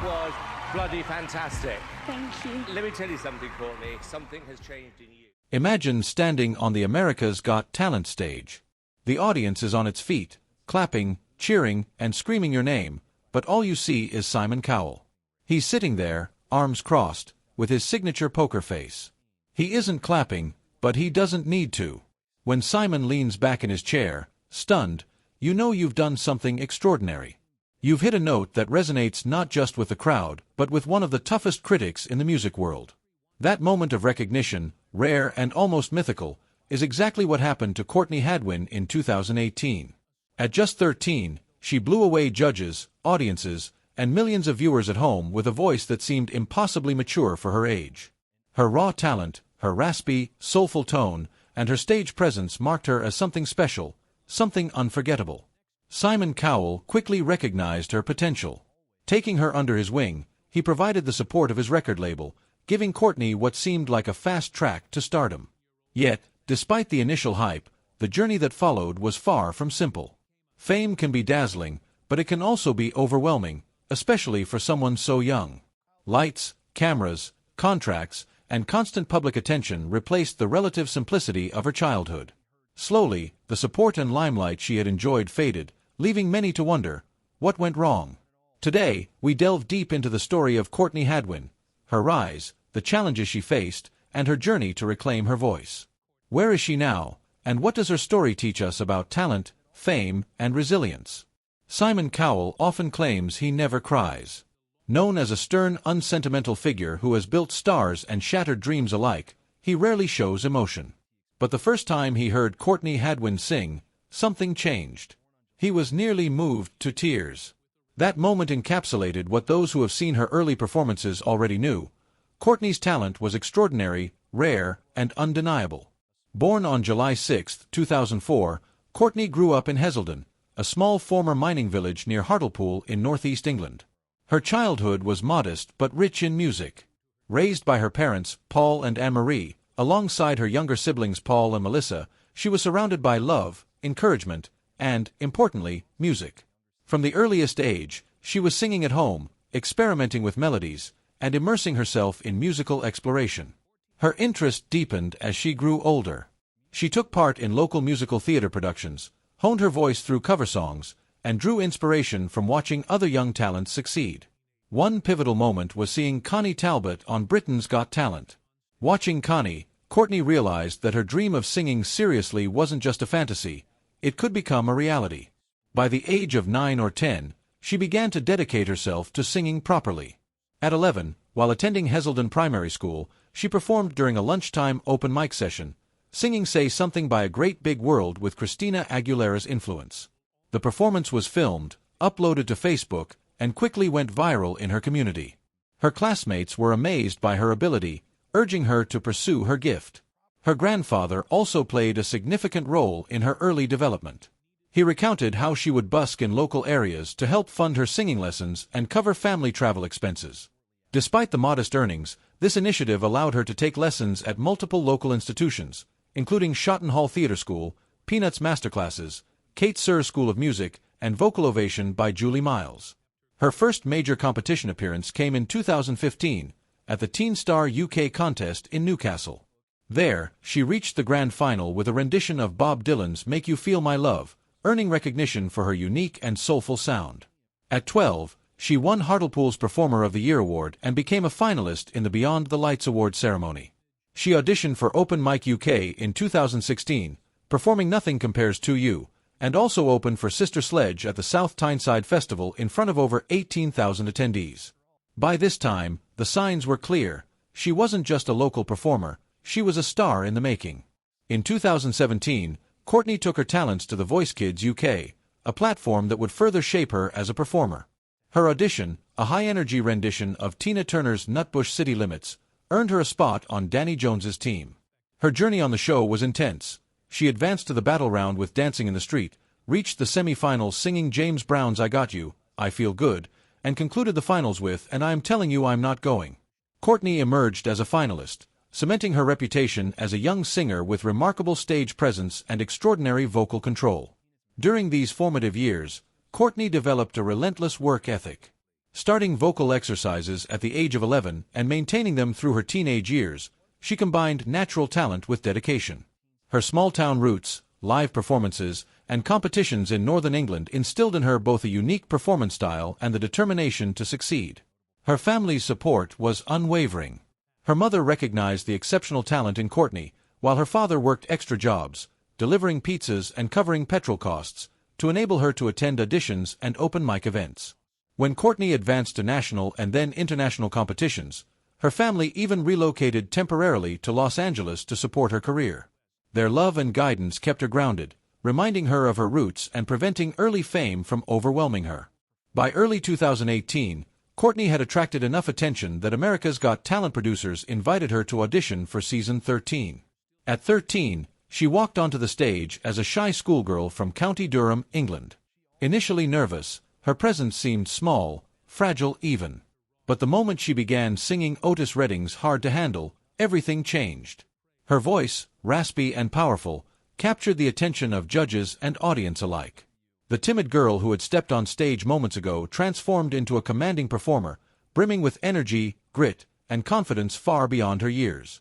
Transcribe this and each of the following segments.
was bloody fantastic. Thank you. Let me tell you something, Courtney. Something has changed in you. Imagine standing on the America's Got Talent stage. The audience is on its feet, clapping, cheering, and screaming your name, but all you see is Simon Cowell. He's sitting there, arms crossed, with his signature poker face. He isn't clapping, but he doesn't need to. When Simon leans back in his chair, stunned, you know you've done something extraordinary. You've hit a note that resonates not just with the crowd, but with one of the toughest critics in the music world. That moment of recognition, rare and almost mythical, is exactly what happened to Courtney Hadwin in 2018. At just 13, she blew away judges, audiences, and millions of viewers at home with a voice that seemed impossibly mature for her age. Her raw talent, her raspy, soulful tone, and her stage presence marked her as something special, something unforgettable. Simon Cowell quickly recognized her potential. Taking her under his wing, he provided the support of his record label, giving Courtney what seemed like a fast track to stardom. Yet, despite the initial hype, the journey that followed was far from simple. Fame can be dazzling, but it can also be overwhelming, especially for someone so young. Lights, cameras, contracts, and constant public attention replaced the relative simplicity of her childhood. Slowly, the support and limelight she had enjoyed faded, leaving many to wonder, what went wrong? Today, we delve deep into the story of Courtney Hadwin, her rise, the challenges she faced, and her journey to reclaim her voice. Where is she now, and what does her story teach us about talent, fame, and resilience? Simon Cowell often claims he never cries. Known as a stern, unsentimental figure who has built stars and shattered dreams alike, he rarely shows emotion. But the first time he heard Courtney Hadwin sing, something changed. He was nearly moved to tears. That moment encapsulated what those who have seen her early performances already knew. Courtney's talent was extraordinary, rare, and undeniable. Born on July 6, 2004, Courtney grew up in Heselden, a small former mining village near Hartlepool in northeast England. Her childhood was modest but rich in music. Raised by her parents, Paul and Anne-Marie, alongside her younger siblings Paul and Melissa, she was surrounded by love, encouragement, and, importantly, music. From the earliest age, she was singing at home, experimenting with melodies, and immersing herself in musical exploration. Her interest deepened as she grew older. She took part in local musical theater productions, honed her voice through cover songs, and drew inspiration from watching other young talents succeed. One pivotal moment was seeing Connie Talbot on Britain's Got Talent. Watching Connie, Courtney realized that her dream of singing seriously wasn't just a fantasy, it could become a reality. By the age of 9 or 10, she began to dedicate herself to singing properly. At 11, while attending Heselden Primary School, she performed during a lunchtime open mic session, singing Say Something by a Great Big World with Christina Aguilera's influence. The performance was filmed, uploaded to Facebook, and quickly went viral in her community. Her classmates were amazed by her ability, urging her to pursue her gift. Her grandfather also played a significant role in her early development. He recounted how she would busk in local areas to help fund her singing lessons and cover family travel expenses. Despite the modest earnings, this initiative allowed her to take lessons at multiple local institutions, including Shotton Hall Theatre School, Peanuts Masterclasses, Kate Sir School of Music, and Vocal Ovation by Julie Miles. Her first major competition appearance came in 2015, at the Teen Star UK contest in Newcastle. There, she reached the grand final with a rendition of Bob Dylan's Make You Feel My Love, earning recognition for her unique and soulful sound. At 12, she won Hartlepool's Performer of the Year award and became a finalist in the Beyond the Lights award ceremony. She auditioned for Open Mic UK in 2016, performing Nothing Compares to You, and also opened for Sister Sledge at the South Tyneside Festival in front of over 18,000 attendees. By this time, the signs were clear. She wasn't just a local performer, she was a star in the making. In 2017, Courtney took her talents to The Voice Kids UK, a platform that would further shape her as a performer. Her audition, a high-energy rendition of Tina Turner's Nutbush City Limits, earned her a spot on Danny Jones's team. Her journey on the show was intense. She advanced to the battle round with Dancing in the Street, reached the semi-finals singing James Brown's I Got You, I Feel Good, and concluded the finals with And I'm Telling You I'm Not Going. Courtney emerged as a finalist, cementing her reputation as a young singer with remarkable stage presence and extraordinary vocal control. During these formative years, Courtney developed a relentless work ethic. Starting vocal exercises at the age of 11 and maintaining them through her teenage years, she combined natural talent with dedication. Her small-town roots, live performances, and competitions in Northern England instilled in her both a unique performance style and the determination to succeed. Her family's support was unwavering. Her mother recognized the exceptional talent in Courtney, while her father worked extra jobs, delivering pizzas and covering petrol costs, to enable her to attend auditions and open mic events. When Courtney advanced to national and then international competitions, her family even relocated temporarily to Los Angeles to support her career. Their love and guidance kept her grounded, reminding her of her roots and preventing early fame from overwhelming her. By early 2018, Courtney had attracted enough attention that America's Got Talent producers invited her to audition for season 13. At 13, she walked onto the stage as a shy schoolgirl from County Durham, England. Initially nervous, her presence seemed small, fragile even. But the moment she began singing Otis Redding's Hard to Handle, everything changed. Her voice, raspy and powerful, captured the attention of judges and audience alike. The timid girl who had stepped on stage moments ago transformed into a commanding performer, brimming with energy, grit, and confidence far beyond her years.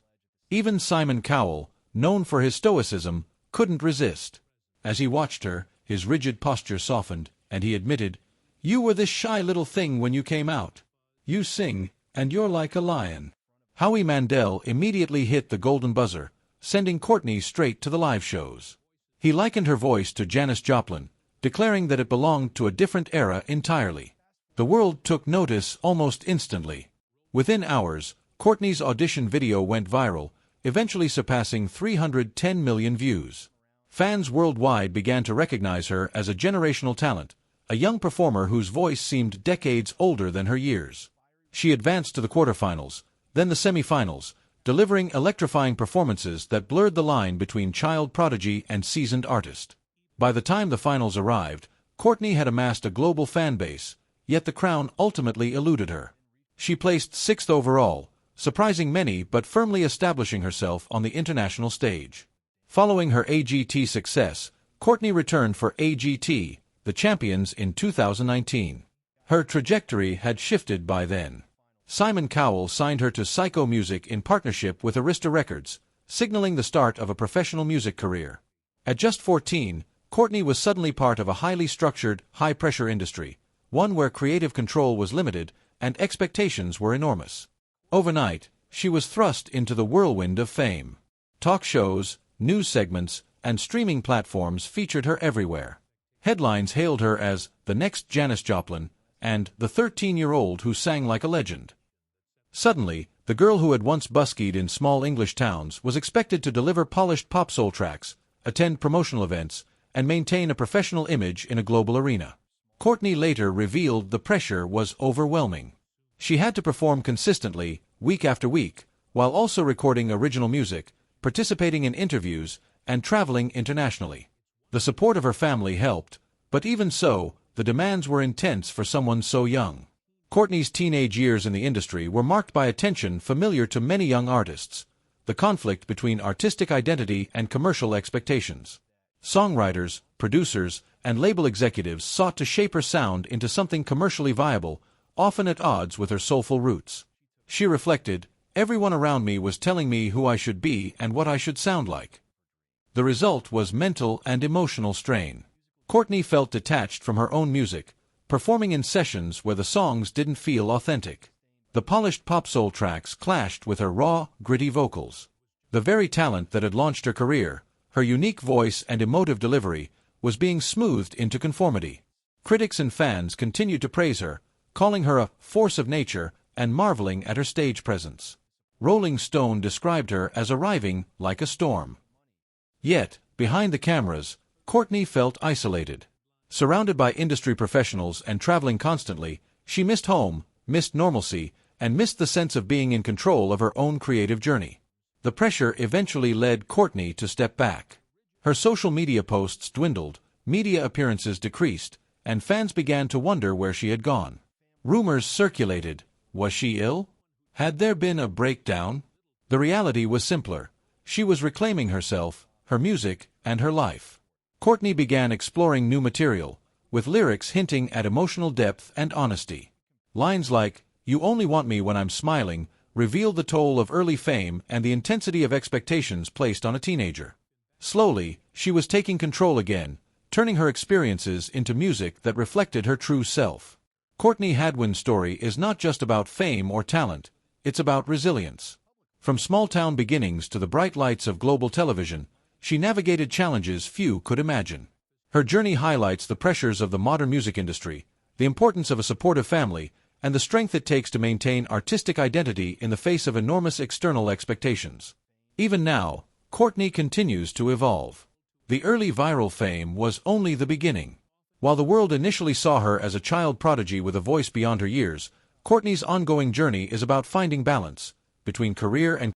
Even Simon Cowell, known for his stoicism, couldn't resist. As he watched her, his rigid posture softened, and he admitted, "You were this shy little thing when you came out. You sing, and you're like a lion." Howie Mandel immediately hit the golden buzzer, sending Courtney straight to the live shows. He likened her voice to Janis Joplin, declaring that it belonged to a different era entirely. The world took notice almost instantly. Within hours, Courtney's audition video went viral, eventually surpassing 310 million views. Fans worldwide began to recognize her as a generational talent, a young performer whose voice seemed decades older than her years. She advanced to the quarterfinals, then the semifinals, delivering electrifying performances that blurred the line between child prodigy and seasoned artist. By the time the finals arrived, Courtney had amassed a global fan base, yet the crown ultimately eluded her. She placed 6th overall, surprising many but firmly establishing herself on the international stage. Following her AGT success, Courtney returned for AGT, the champions in 2019. Her trajectory had shifted by then. Simon Cowell signed her to Psycho Music in partnership with Arista Records, signaling the start of a professional music career. At just 14, Courtney was suddenly part of a highly structured, high-pressure industry, one where creative control was limited and expectations were enormous. Overnight, she was thrust into the whirlwind of fame. Talk shows, news segments, and streaming platforms featured her everywhere. Headlines hailed her as the next Janis Joplin and the 13-year-old who sang like a legend. Suddenly, the girl who had once buskied in small English towns was expected to deliver polished pop soul tracks, attend promotional events, and maintain a professional image in a global arena. Courtney later revealed the pressure was overwhelming. She had to perform consistently, week after week, while also recording original music, participating in interviews, and traveling internationally. The support of her family helped, but even so, the demands were intense for someone so young. Courtney's teenage years in the industry were marked by a tension familiar to many young artists, the conflict between artistic identity and commercial expectations. Songwriters, producers, and label executives sought to shape her sound into something commercially viable, often at odds with her soulful roots. She reflected, "Everyone around me was telling me who I should be and what I should sound like." The result was mental and emotional strain. Courtney felt detached from her own music, performing in sessions where the songs didn't feel authentic. The polished pop soul tracks clashed with her raw, gritty vocals. The very talent that had launched her career, her unique voice and emotive delivery, was being smoothed into conformity. Critics and fans continued to praise her, calling her a force of nature and marveling at her stage presence. Rolling Stone described her as arriving like a storm. Yet, behind the cameras, Courtney felt isolated. Surrounded by industry professionals and traveling constantly, she missed home, missed normalcy, and missed the sense of being in control of her own creative journey. The pressure eventually led Courtney to step back. Her social media posts dwindled, media appearances decreased, and fans began to wonder where she had gone. Rumors circulated. Was she ill? Had there been a breakdown? The reality was simpler. She was reclaiming herself, her music, and her life. Courtney began exploring new material, with lyrics hinting at emotional depth and honesty. Lines like, "You only want me when I'm smiling," revealed the toll of early fame and the intensity of expectations placed on a teenager. Slowly, she was taking control again, turning her experiences into music that reflected her true self. Courtney Hadwin's story is not just about fame or talent, it's about resilience. From small-town beginnings to the bright lights of global television, she navigated challenges few could imagine. Her journey highlights the pressures of the modern music industry, the importance of a supportive family, and the strength it takes to maintain artistic identity in the face of enormous external expectations. Even now, Courtney continues to evolve. The early viral fame was only the beginning. While the world initially saw her as a child prodigy with a voice beyond her years, Courtney's ongoing journey is about finding balance between career and